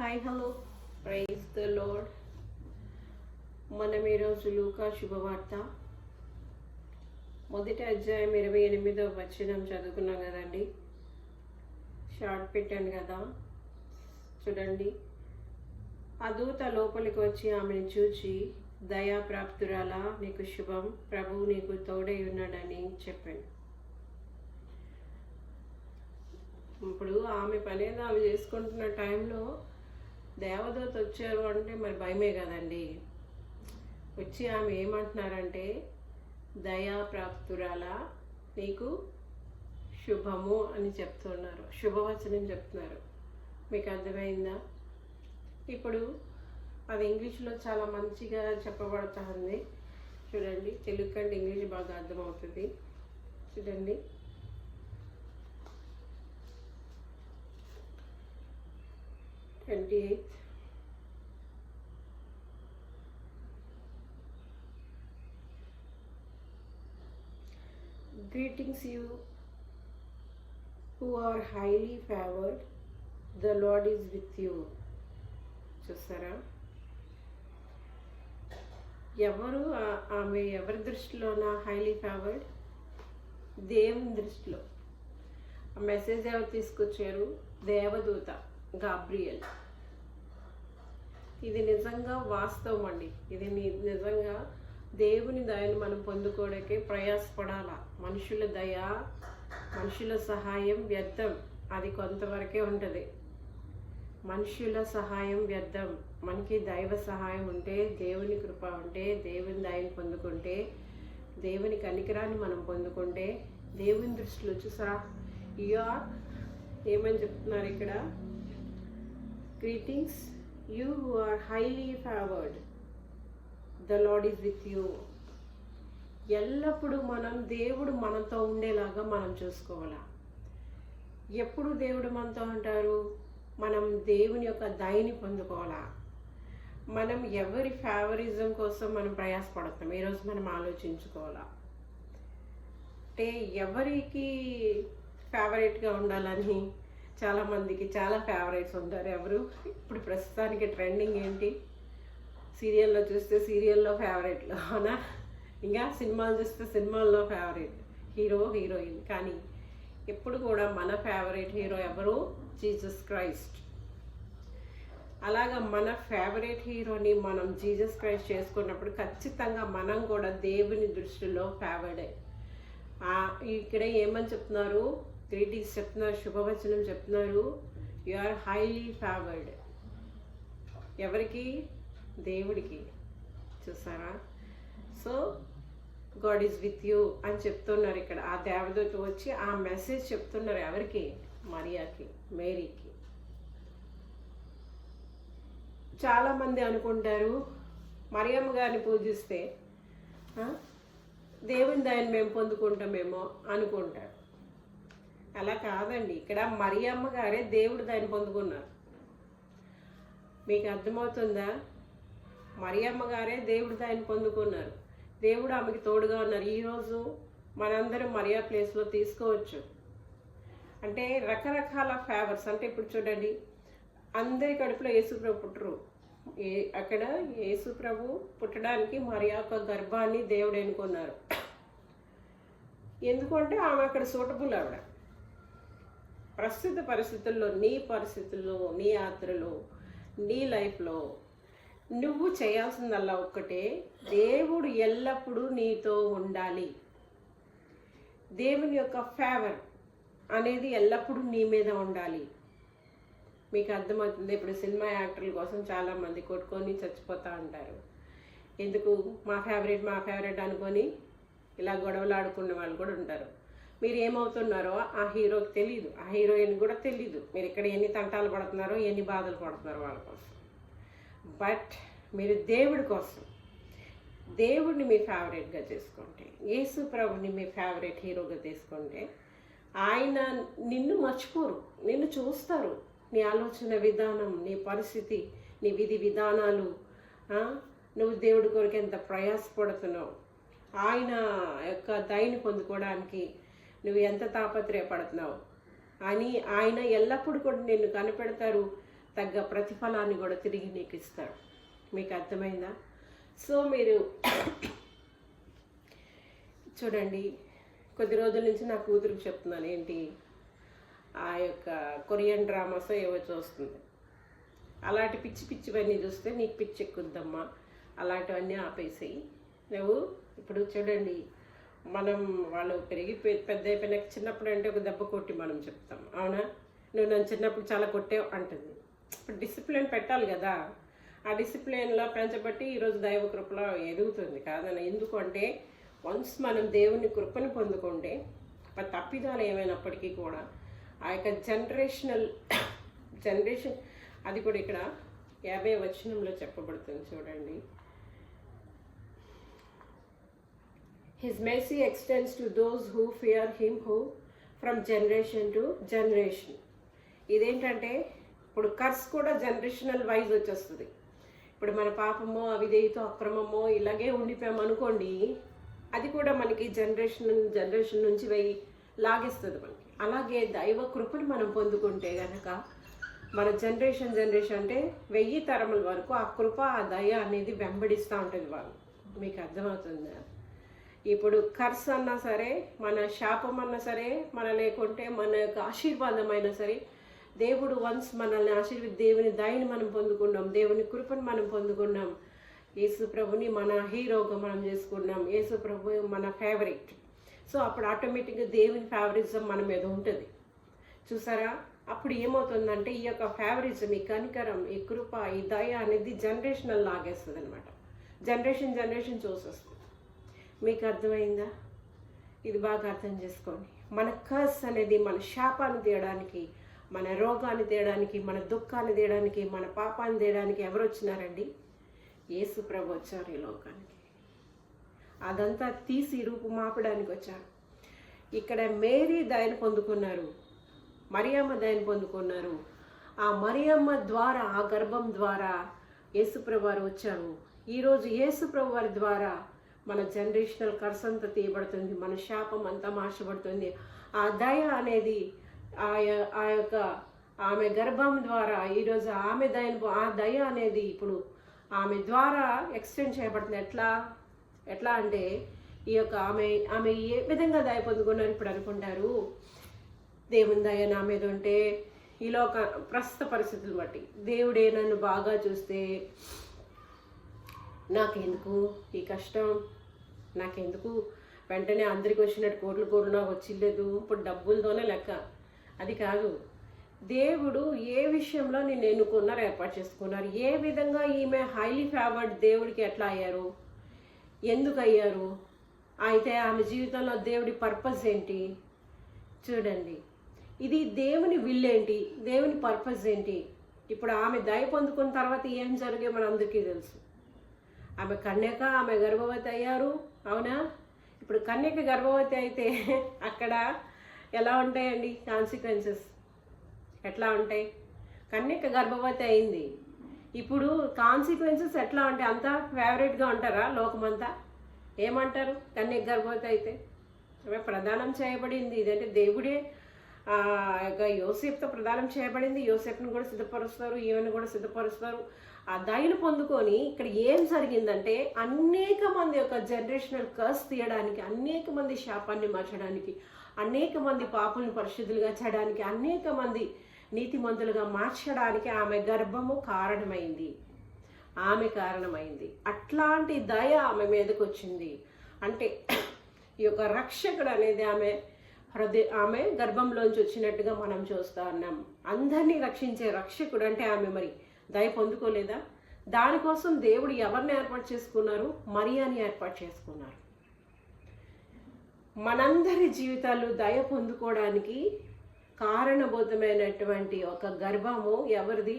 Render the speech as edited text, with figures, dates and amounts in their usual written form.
Hi hello praise the lord. మనం ఈరోజు లూకా శుభవార్త మొదటి అధ్యాయం 28వ వచనం చదువుకున్నాం కదండి. షార్ట్ పెట్టాను కదా, చూడండి. ఆ దూత లోపలికి వచ్చి ఆమెను చూచి, దయాప్రాప్తురాలా, నీకు శుభం, ప్రభువు నీకు తోడై ఉన్నాడని చెప్పాను. ఇప్పుడు ఆమె పనేది ఆమె చేసుకుంటున్న టైంలో దేవదూత వచ్చారు అంటే మరి భయమే కదండి. వచ్చి ఆమె ఏమంటున్నారంటే, దయాప్రాప్తురాలా, నీకు శుభము అని చెప్తున్నారు, శుభవచనం చెప్తున్నారు. మీకు అర్థమైందా? ఇప్పుడు అది ఇంగ్లీష్లో చాలా మంచిగా చెప్పబడుతుంది. చూడండి, తెలుగు కంటే ఇంగ్లీష్ బాగా అర్థమవుతుంది. చూడండి, Greetings you who are highly favored, the Lord is with you. చూసారా, ఎవరు ఆమె ఎవరి దృష్టిలోనా హైలీ ఫేవర్డ్? దేవుని దృష్టిలో. ఆ మెసేజ్ ఎవరు తీసుకొచ్చారు? దేవదూత గాబ్రియల్. ఇది నిజంగా వాస్తవం అండి. ఇది నిజంగా దేవుని దయను మనం పొందుకోవడానికి ప్రయాసపడాలా. మనుషుల దయ, మనుషుల సహాయం వ్యర్థం. అది కొంతవరకే ఉంటుంది. మనుషుల సహాయం వ్యర్థం. మనకి దైవ సహాయం ఉంటే, దేవుని కృప ఉంటే, దేవుని దయను పొందుకుంటే, దేవుని కనికరాన్ని మనం పొందుకుంటే, దేవుని దృష్టిలో చూసా యూఆర్ ఏమని చెప్తున్నారు ఇక్కడ? Greetings you who are highly favoured, the lord is with you. ఎల్లప్పుడూ మనం దేవుడు మనతో ఉండేలాగా మనం చూసుకోవాలా. ఎప్పుడు దేవుడు మనతో ఉంటారు? మనం దేవుని యొక్క దయని పొందుకోవాలా. మనం ఎవరి ఫేవరిజం కోసం మనం ప్రయాసపడుతున్నాం ఈరోజు మనం ఆలోచించుకోవాలా. అంటే ఎవరికి ఫేవరెట్గా ఉండాలని చాలామందికి చాలా ఫేవరెట్స్ ఉంటారు. ఎవరు ఇప్పుడు ప్రస్తుతానికి ట్రెండింగ్ ఏంటి? సీరియల్లో చూస్తే సీరియల్లో ఫేవరెట్లు, అవునా? ఇంకా సినిమాలు చూస్తే సినిమాల్లో ఫేవరెట్ హీరో, హీరోయిన్. కానీ ఎప్పుడు కూడా మన ఫేవరెట్ హీరో ఎవరు? Jesus Christ. అలాగా మన ఫేవరెట్ హీరోని మనం జీసస్ క్రైస్ట్ చేసుకున్నప్పుడు ఖచ్చితంగా మనం కూడా దేవుని దృష్టిలో ఫేవర్డే. ఇక్కడ ఏమని చెప్తున్నారు? గ్రీటింగ్స్ చెప్తున్నారు, శుభవచనం చెప్తున్నారు. You are highly favoured. ఎవరికి? దేవుడికి. చూసారా? So God is with you అని చెప్తున్నారు ఇక్కడ. ఆ దేవదూత వచ్చి ఆ మెసేజ్ చెప్తున్నారు. ఎవరికి? మరియాకి, మేరీకి. చాలామంది అనుకుంటారు మరియమ్మ గారిని పూజిస్తే దేవుని దయని మేము పొందుకుంటామేమో అనుకుంటారు. అలా కాదండి. ఇక్కడ మరియమ్మ గారే దేవుడి దయని పొందుకున్నారు. మీకు అర్థమవుతుందా? మరియమ్మ గారే దేవుడి దయని పొందుకున్నారు. దేవుడు ఆమెకి తోడుగా ఉన్నారు. ఈరోజు మనందరం మరియా ప్లేస్లో తీసుకోవచ్చు. అంటే రకరకాల ఫేవర్స్. అంటే ఇప్పుడు చూడండి, అందరి కడుపులో యేసుప్రభు పుట్టరు. అక్కడ యేసుప్రభు పుట్టడానికి మరియా యొక్క గర్భాన్ని దేవుడు ఎన్నుకున్నారు. ఎందుకంటే ఆమె అక్కడ సూటబుల్. ఆవిడ ప్రస్తుత పరిస్థితుల్లో, నీ పరిస్థితుల్లో, నీ యాత్రలో, నీ లైఫ్లో నువ్వు చేయాల్సిందల్లా ఒక్కటే, దేవుడు ఎల్లప్పుడూ నీతో ఉండాలి. దేవుని యొక్క ఫేవర్ అనేది ఎల్లప్పుడూ నీ మీద ఉండాలి. మీకు అర్థమవుతుంది? ఇప్పుడు సినిమా యాక్టర్ల కోసం చాలామంది కొట్టుకొని చచ్చిపోతూ ఉంటారు. ఎందుకు? మా ఫేవరెట్ అనుకొని ఇలా గొడవలు ఆడుకున్న వాళ్ళు కూడా ఉంటారు. మీరు ఏమవుతున్నారో ఆ హీరోకి తెలీదు, ఆ హీరోయిన్ కూడా తెలీదు. మీరు ఇక్కడ ఎన్ని తంటాలు పడుతున్నారో, ఎన్ని బాధలు పడుతున్నారో వాళ్ళ కోసం. బట్ మీరు దేవుడి కోసం, దేవుడిని మీ ఫేవరెట్గా చేసుకుంటే, యేసు ప్రభుని మీ ఫేవరెట్ హీరోగా తీసుకుంటే, ఆయన నిన్ను మర్చిపోరు, నిన్ను చూస్తారు. నీ ఆలోచన విధానం, నీ పరిస్థితి, నీ విధి విధానాలు, నువ్వు దేవుడి కొరకు ఎంత ప్రయాసపడుతున్నావు, ఆయన యొక్క దయని పొందుకోవడానికి నువ్వు ఎంత తాపత్రయపడుతున్నావు అని ఆయన ఎల్లప్పుడూ కూడా నిన్ను కనిపెడతారు. తగ్గ ప్రతిఫలాన్ని కూడా తిరిగి నీకు ఇస్తాడు. మీకు అర్థమైందా? సో మీరు చూడండి, కొద్ది రోజుల నుంచి నా కూతురికి చెప్తున్నాను, ఏంటి ఆ యొక్క కొరియన్ డ్రామాస్ ఏవో చూస్తుంది. అలాంటి పిచ్చి పిచ్చివన్నీ చూస్తే నీకు పిచ్చి ఎక్కుద్దమ్మా, అలాంటివన్నీ ఆపేసేయి. నువ్వు ఇప్పుడు చూడండి, మనం వాళ్ళు పెద్ద అయిపోయినాక చిన్నప్పుడు అంటే ఒక దెబ్బ కొట్టి మనం చెప్తాం, అవునా? నువ్వు నన్ను చిన్నప్పుడు చాలా కొట్టావు అంటుంది. ఇప్పుడు డిసిప్లిన్ పెట్టాలి కదా, ఆ డిసిప్లిన్లో పెంచబట్టి ఈరోజు దైవ కృపలో ఎదుగుతుంది కాదని. ఎందుకు అంటే వన్స్ మనం దేవుని కృపను పొందుకుంటే తప్పిదాలు ఏమైనప్పటికీ కూడా ఆ యొక్క జనరేషన్ అది కూడా ఇక్కడ 50వ వచనంలో చెప్పబడుతుంది చూడండి. His mercy extends to those who fear him who from generation to generation. ఇదేంటంటే ఇప్పుడు కర్స్ కూడా జనరేషనల్ వైజ్ వచ్చేస్తుంది. ఇప్పుడు మన పాపమో అవిధేయతో అక్రమమో ఇలాగే ఉండిపోయాం అనుకోండి, అది కూడా మనకి జనరేషన్ నుంచి లాగేస్తుంది మనకి. అలాగే దైవ కృపను మనం పొందుకుంటే కనుక మన జనరేషన్ అంటే 1000 తరముల వరకు ఆ కృప ఆ దయ అనేది వెంబడిస్తూ ఉంటుంది వాళ్ళు. మీకు అర్థమవుతుందా? ఇప్పుడు కర్స్ అన్నా సరే, మన శాపం అన్నా సరే, మన లేకుంటే మన యొక్క ఆశీర్వాదం అయినా సరే, దేవుడు వన్స్ మనల్ని దేవుని దయని మనం పొందుకున్నాం, దేవుని కృపను మనం పొందుకున్నాం, యేసు ప్రభుని మన హీరోగా మనం చేసుకున్నాం, యేసు ప్రభు మన ఫేవరెట్. సో అప్పుడు ఆటోమేటిక్గా దేవుని ఫేవరిజం మన మీద ఉంటుంది. చూసారా? అప్పుడు ఏమవుతుందంటే ఈ యొక్క ఫేవరిజం, ఈ కనికరం, ఈ కృప, ఈ దయ అనేది జనరేషనల్ లాగేస్తుంది అనమాట. జనరేషన్ చూసేస్తుంది. మీకు అర్థమైందా? ఇది బాగా అర్థం చేసుకోండి. మన కర్స్ అనేది మన శాపాన్ని తీయడానికి, మన రోగాన్ని తీయడానికి, మన దుఃఖాన్ని తీయడానికి, మన పాపాన్ని తీయడానికి ఎవరు వచ్చినారండి? యేసు ప్రభు వచ్చారు ఈ లోకానికి. అదంతా తీసి రూపుమాపడానికి వచ్చారు. ఇక్కడ మేరీ దయను పొందుకున్నారు, మరియమ్మ దయను పొందుకున్నారు. ఆ మరియమ్మ ద్వారా, ఆ గర్భం ద్వారా యేసుప్రభు వారు వచ్చారు. ఈరోజు యేసుప్రభు వారి ద్వారా మన జనరేషనల్ కర్స్ అంతా తీయబడుతుంది, మన శాపం అంతా మార్చబడుతుంది. ఆ దయ అనేది ఆ యొక్క ఆమె గర్భం ద్వారా ఈరోజు ఆ దయ అనేది ఇప్పుడు ఆమె ద్వారా ఎక్స్టెండ్ చేయబడుతుంది. ఎట్లా అంటే ఈ యొక్క ఆమె ఏ విధంగా దయ పొందుకున్నారు ఇప్పుడు అనుకుంటారు? దేవుని దయ నా మీద ఉంటే ఈ లోక ప్రస్తుత పరిస్థితులు బట్టి దేవుడే నన్ను బాగా చూస్తే నాకెందుకు ఈ కష్టం, నాకెందుకు వెంటనే అందరికి వచ్చినట్టు కోట్లు నాకు వచ్చిలేదు, ఇప్పుడు డబ్బులతోనే లెక్క. అది కాదు. దేవుడు ఏ విషయంలో నేను ఎన్నుకున్నారు, ఏర్పాటు చేసుకున్నారు, ఏ విధంగా ఈమె హైలీ ఫేవర్డ్ దేవుడికి ఎట్లా అయ్యారు, ఎందుకు అయ్యారు, అయితే ఆమె జీవితంలో దేవుడి పర్పస్ ఏంటి చూడండి. ఇది దేవుని విల్ ఏంటి, దేవుని పర్పస్ ఏంటి. ఇప్పుడు ఆమె దయ పొందుకున్న తర్వాత ఏం జరిగే మనందరికీ తెలుసు. ఆమె కన్యక, ఆమె గర్భవతి అయ్యారు, అవునా? ఇప్పుడు కన్యక గర్భవతి అయితే అక్కడ ఎలా ఉంటాయండి కాన్సిక్వెన్సెస్? ఎట్లా ఉంటాయి? కన్యక గర్భవతి అయింది, ఇప్పుడు కాన్సిక్వెన్సెస్ ఎట్లా ఉంటాయి? అంతా ఫేవరెట్గా ఉంటారా లోకమంతా? ఏమంటారు? కన్యక గర్భవతి అయితే ఆమె ప్రదానం చేయబడింది. ఇదంటే దేవుడే యొక్క యోసేపుతో ప్రదానం చేయబడింది. యోసేపుని కూడా సిద్ధపరుస్తారు, ఈమెను కూడా సిద్ధపరుస్తారు. ఆ దయను పొందుకొని ఇక్కడ ఏం జరిగిందంటే అనేక మంది యొక్క జనరేషనల్ కర్స్ తీయడానికి, అనేక మంది శాపాన్ని మార్చడానికి, అనేక మంది పాపుల్ని పరిశుద్ధులుగా చేయడానికి, అనేక మంది నీతిమంతులుగా మార్చడానికి ఆమె గర్భము కారణమైంది. అట్లాంటి దయ ఆమె మీదకి వచ్చింది. అంటే ఈ యొక్క రక్షకుడు అనేది ఆమె గర్భంలోంచి వచ్చినట్టుగా మనం చూస్తూ ఉన్నాం. అందరినీ రక్షించే రక్షకుడు అంటే ఆమె మరి దయ పొందుకోలేదా? దానికోసం దేవుడు ఎవరిని ఏర్పాటు చేసుకున్నారు? మరియాని ఏర్పాటు చేసుకున్నారు. మనందరి జీవితాలు దయ పొందుకోవడానికి కారణభూతమైనటువంటి ఒక గర్భము ఎవరిది?